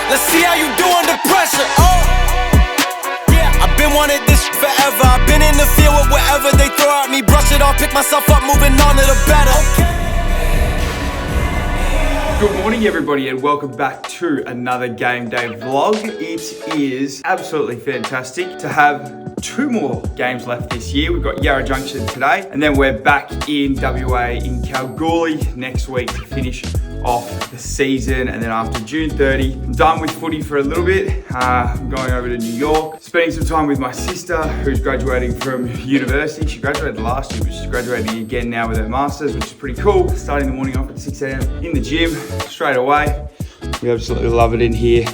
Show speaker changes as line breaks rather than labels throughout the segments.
Let's see how you do under pressure. Oh, yeah, I've been wanting this forever. I've been in the field with whatever they throw at me. Brush it off, pick myself up, moving on to the better.
Good morning everybody and welcome back to another game day vlog. It is absolutely fantastic to have 2 more games left this year. We've got Yarra Junction today and then we're back in WA in Kalgoorlie next week to finish off the season, and then after June 30, I'm done with footy for a little bit. I'm going over to New York, spending some time with my sister who's graduating from university. She graduated last year, but she's graduating again now with her masters, which is pretty cool. Starting the morning off at 6 a.m. in the gym straight away. We absolutely love it in here.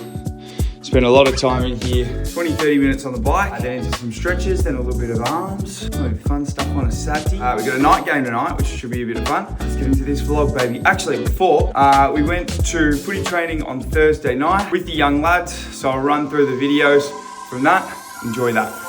Spend a lot of time in here, 20-30 minutes on the bike, then into some stretches, then a little bit of arms, fun stuff on a Saturday. We've got a night game tonight, which should be a bit of fun. Let's get into this vlog, baby. Actually, before, we went to footy training on Thursday night with the young lads, so I'll run through the videos from that. Enjoy that.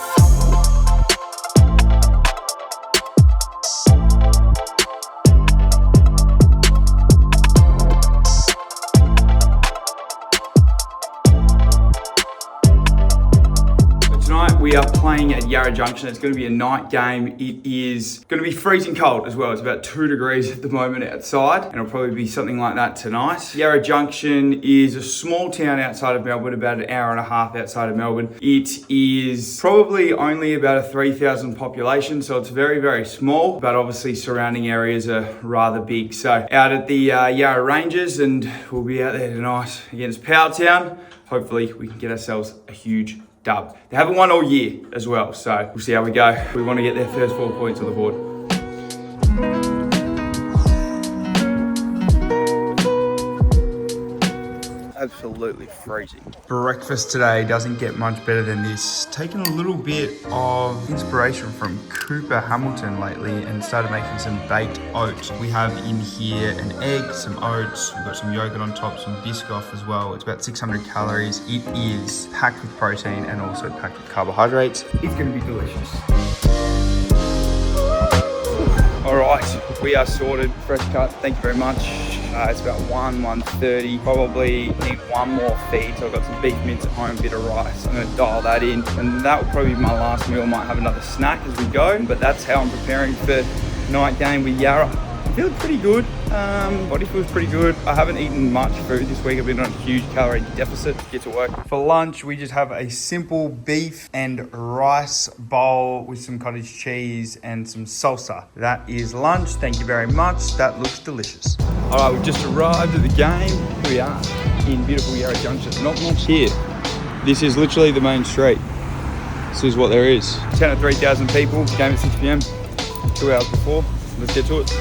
We are playing at Yarra Junction. It's going to be a night game. It is going to be freezing cold as well. It's about 2 degrees at the moment outside, and it'll probably be something like that tonight. Yarra Junction is a small town outside of Melbourne, about an hour and a half outside of Melbourne. It is probably only about a 3,000 population, so it's very, very small, but obviously surrounding areas are rather big. So out at the Yarra Ranges, and we'll be out there tonight against Powelltown. Hopefully we can get ourselves a huge dub. They haven't won all year as well, so we'll see how we go. We want to get their first 4 points on the board. Absolutely freezing. Breakfast today doesn't get much better than this. Taken a little bit of inspiration from Cooper Hamilton lately and started making some baked oats. We have in here an egg, some oats, we've got some yogurt on top, some Biscoff as well. It's about 600 calories. It is packed with protein and also packed with carbohydrates. It's going to be delicious. All right, we are sorted. Fresh cut, thank you very much. It's about 1:30. Probably need one more feed, so I've got some beef mince at home, a bit of rice. I'm gonna dial that in, and that will probably be my last meal. I might have another snack as we go, but that's how I'm preparing for night game with Yarra. I feel pretty good. Body feels pretty good. I haven't eaten much food this week. I've been on a huge calorie deficit to get to work. For lunch, we just have a simple beef and rice bowl with some cottage cheese and some salsa. That is lunch. Thank you very much. That looks delicious. All right, we've just arrived at the game. Here we are in beautiful Yarra Junction. Not much here. This is literally the main street. This is what there is. 10 to 3,000 people. Game at 6 p.m. 2 hours before. Let's get to it.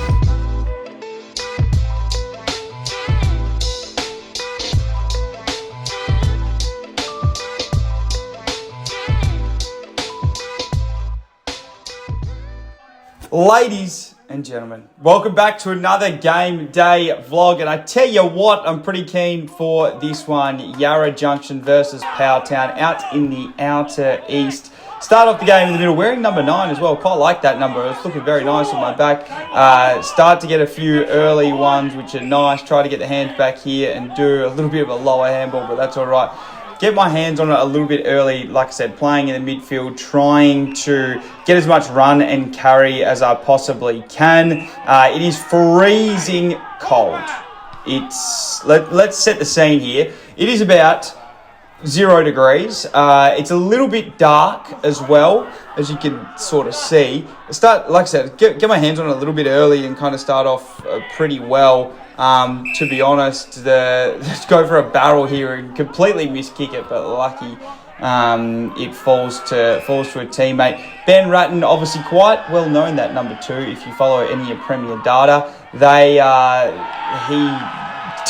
Ladies and gentlemen, welcome back to another game day vlog, and I tell you what, I'm pretty keen for this one. Yarra Junction versus Powelltown out in the outer east. Start off the game in the middle, wearing number 9 as well. Quite like that number. It's looking very nice on my back. Start to get a few early ones, which are nice. Try to get the hands back here and do a little bit of a lower handball, but that's all right. Get my hands on it a little bit early, like I said, playing in the midfield, trying to get as much run and carry as I possibly can. It is freezing cold. Let's set the scene here. It is about 0 degrees. It's a little bit dark as well, as you can sort of see. Like I said, get my hands on it a little bit early and kind of start off pretty well. To be honest, let's go for a barrel here and completely miss kick it, but lucky it falls to a teammate. Ben Ratton, obviously quite well known, that number 2. If you follow any of Premier data, he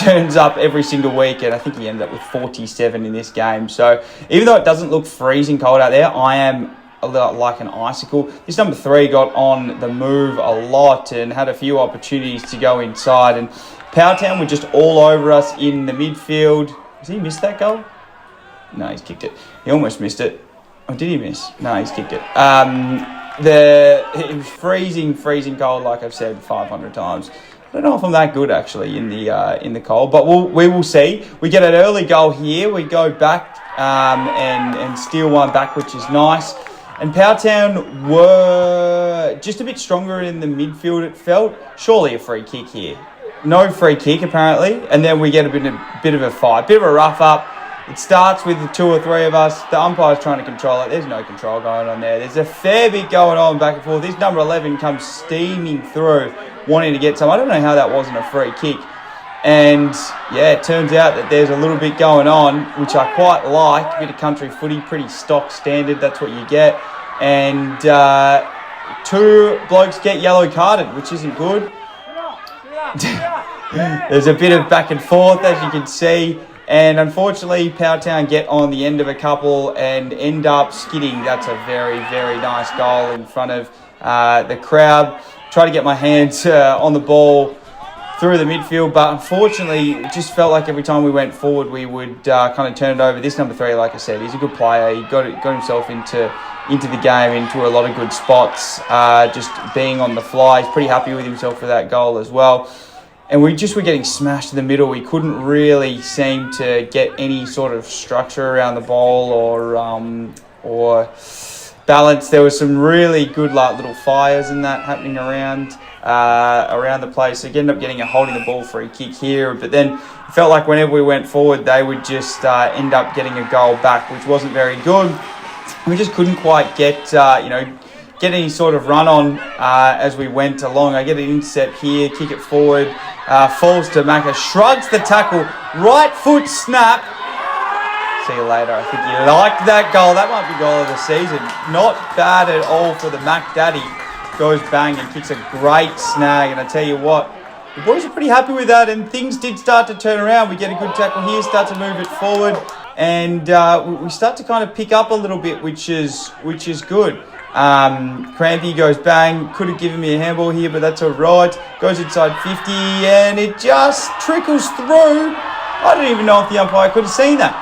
turns up every single week, and I think he ended up with 47 in this game. So even though it doesn't look freezing cold out there, I am like an icicle. This number 3 got on the move a lot and had a few opportunities to go inside, and Powelltown were just all over us in the midfield. Has he missed that goal? No, he's kicked it. He almost missed it. Oh, did he miss? No, he's kicked it. It was freezing cold, like I've said 500 times. don't know if I'm that good actually in the goal, but we will see. We get an early goal here. We go back and steal one back, which is nice. And Powtown were just a bit stronger in the midfield, it felt. Surely a free kick here. No free kick, apparently. And then we get a bit of a fight, bit of a rough up. It starts with the 2 or 3 of us. The umpire's trying to control it. There's no control going on there. There's a fair bit going on back and forth. This number 11 comes steaming through, wanting to get some. I don't know how that wasn't a free kick. And, yeah, it turns out that there's a little bit going on, which I quite like. A bit of country footy, pretty stock standard. That's what you get. And 2 blokes get yellow carded, which isn't good. There's a bit of back and forth, as you can see. And unfortunately, Powtown get on the end of a couple and end up skidding. That's a very, very nice goal in front of the crowd. Try to get my hands on the ball through the midfield, but unfortunately it just felt like every time we went forward we would kind of turn it over. This number 3, like I said, he's a good player. He got himself into the game, into a lot of good spots, just being on the fly. He's pretty happy with himself for that goal as well. And we just were getting smashed in the middle. We couldn't really seem to get any sort of structure around the ball or balance. There was some really good little fires and that happening around the place. So you end up getting a holding the ball free kick here, but then it felt like whenever we went forward, they would just end up getting a goal back, which wasn't very good. We just couldn't quite get any sort of run on as we went along. I get an intercept here, kick it forward, falls to Macca, shrugs the tackle, right foot snap. See you later. I think you liked that goal. That might be goal of the season. Not bad at all for the Mac Daddy. Goes bang and kicks a great snag. And I tell you what, the boys are pretty happy with that. And things did start to turn around. We get a good tackle here, start to move it forward. And we start to kind of pick up a little bit, which is good. Crampy goes bang. Could have given me a handball here, but that's all right. Goes inside 50 and it just trickles through. I don't even know if the umpire could have seen that.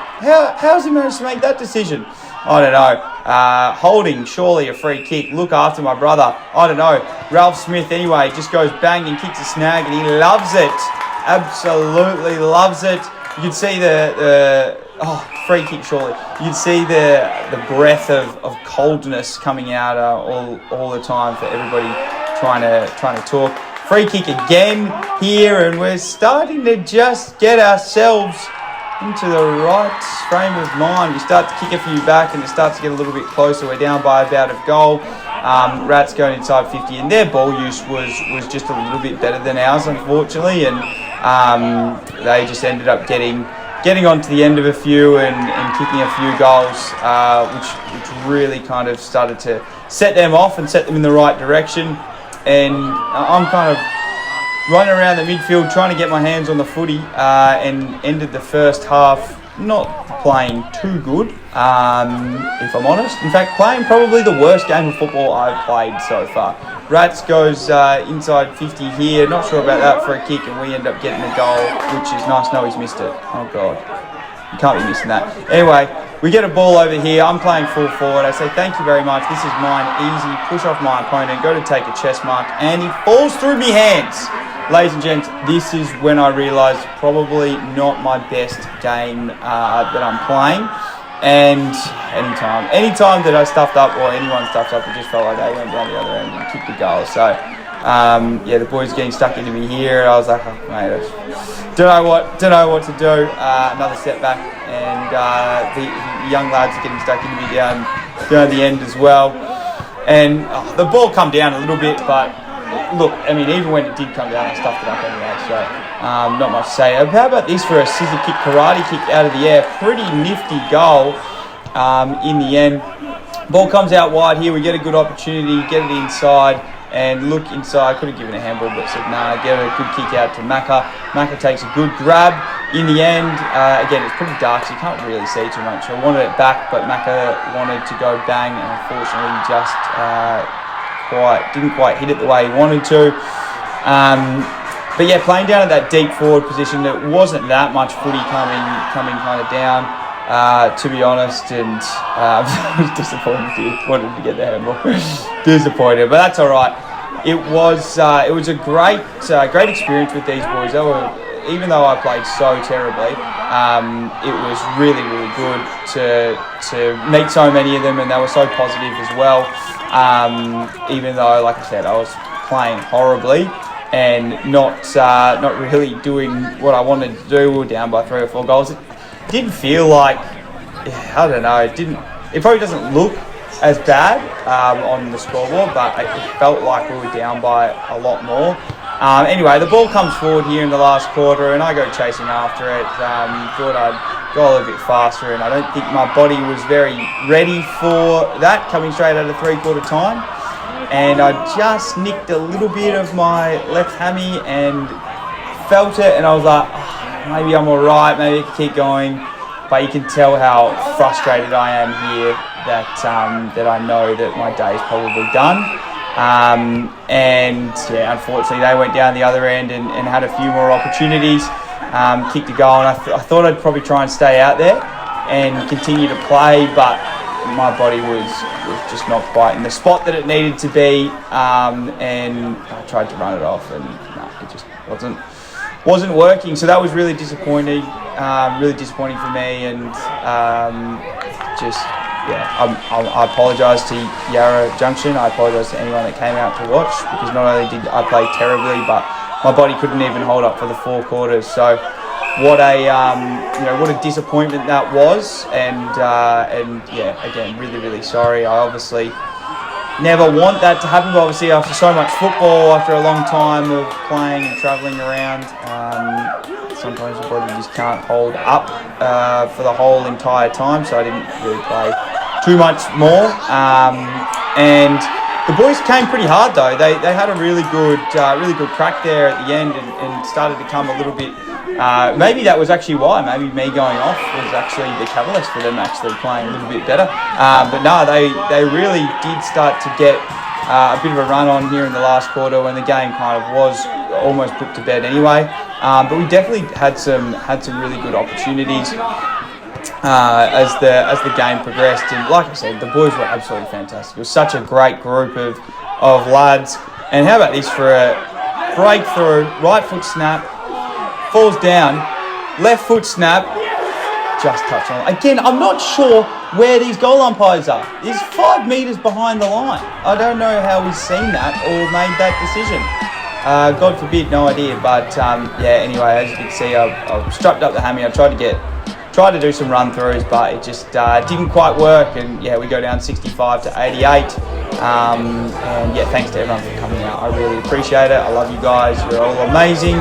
How's he managed to make that decision? I don't know. Holding, surely a free kick. Look after my brother. I don't know. Ralph Smith, anyway, just goes bang and kicks a snag, and he loves it. Absolutely loves it. You can see the free kick, surely. You can see the breath of coldness coming out all the time for everybody trying to talk. Free kick again here, and we're starting to just get ourselves into the right frame of mind. We start to kick a few back and it starts to get a little bit closer. We're down by about a goal. Rats going inside 50, and their ball use was just a little bit better than ours, unfortunately, and they just ended up getting onto the end of a few and kicking a few goals, which really kind of started to set them off and set them in the right direction. And I'm kind of running around the midfield trying to get my hands on the footy, and ended the first half not playing too good, if I'm honest. In fact, playing probably the worst game of football I've played so far. Rats goes inside 50 here, not sure about that for a kick, and we end up getting a goal, which is nice. No, he's missed it. Oh God, you can't be missing that. Anyway, we get a ball over here. I'm playing full forward. I say, thank you very much. This is mine. Easy. Push off my opponent. Go to take a chest mark. And he falls through me hands. Ladies and gents, this is when I realised probably not my best game that I'm playing. And anytime that I stuffed up or anyone stuffed up, it just felt like they went down the other end and kicked the goal. So, the boys getting stuck into me here. I was like, oh, mate, don't know what to do. Another setback, and the young lads are getting stuck into me down the end as well. And the ball come down a little bit, but look, I mean, even when it did come down, I stuffed it up anyway. So, not much to say. How about this for a scissor kick, karate kick out of the air? Pretty nifty goal in the end. Ball comes out wide here. We get a good opportunity, get it inside. And look inside, could have given a handball, but said nah, get a good kick out to Macca. Macca takes a good grab. In the end, again, it's pretty dark, so you can't really see too much. I wanted it back, but Macca wanted to go bang, and unfortunately just didn't quite hit it the way he wanted to. But yeah, playing down at that deep forward position, there wasn't that much footy coming kind of down, to be honest, and I was disappointed. Wanted to get the handball. Disappointed, but that's all right. it was a great experience with these boys. They were, even though I played so terribly, it was really good to meet so many of them, and they were so positive as well. Even though, like I said, I was playing horribly and not really doing what I wanted to do. We were down by 3 or 4 goals. It didn't feel like, I don't know, it probably doesn't look as bad on the scoreboard, but it felt like we were down by a lot more. Anyway, the ball comes forward here in the last quarter, and I go chasing after it. Thought I'd go a little bit faster, and I don't think my body was very ready for that, coming straight out of 3/4 time. And I just nicked a little bit of my left hammy and felt it, and I was like, oh, maybe I'm all right, maybe I can keep going. But you can tell how frustrated I am here, that I know that my day's probably done. And yeah, unfortunately they went down the other end and had a few more opportunities, kicked a goal, and I thought I'd probably try and stay out there and continue to play, but my body was just not quite in the spot that it needed to be, and I tried to run it off, and no, it just wasn't working. So that was really disappointing for me, and I apologise to YARRA Junction. I apologise to anyone that came out to watch, because not only did I play terribly, but my body couldn't even hold up for the 4 quarters. So what a disappointment that was, and yeah, again, really sorry. I obviously never want that to happen, but obviously after so much football, after a long time of playing and travelling around, sometimes the body just can't hold up for the whole entire time, so I didn't really play too much more. And the boys came pretty hard though. They had a really good crack there at the end, and started to come a little bit. Maybe that was actually why. Maybe me going off was actually the catalyst for them actually playing a little bit better. But no, they really did start to get a bit of a run on here in the last quarter, when the game kind of was almost put to bed anyway. But we definitely had some really good opportunities as the game progressed. And like I said, the boys were absolutely fantastic. It was such a great group of lads. And how about this for a breakthrough, right foot snap, falls down, left foot snap, just touch on it. Again, I'm not sure where these goal umpires are. He's 5 metres behind the line. I don't know how he's seen that or made that decision. God forbid, no idea. But yeah, anyway, as you can see, I strapped up the hammy. I tried to do some run throughs, but it just didn't quite work. And yeah, we go down 65 to 88. And yeah, thanks to everyone for coming out. I really appreciate it. I love you guys. You're all amazing.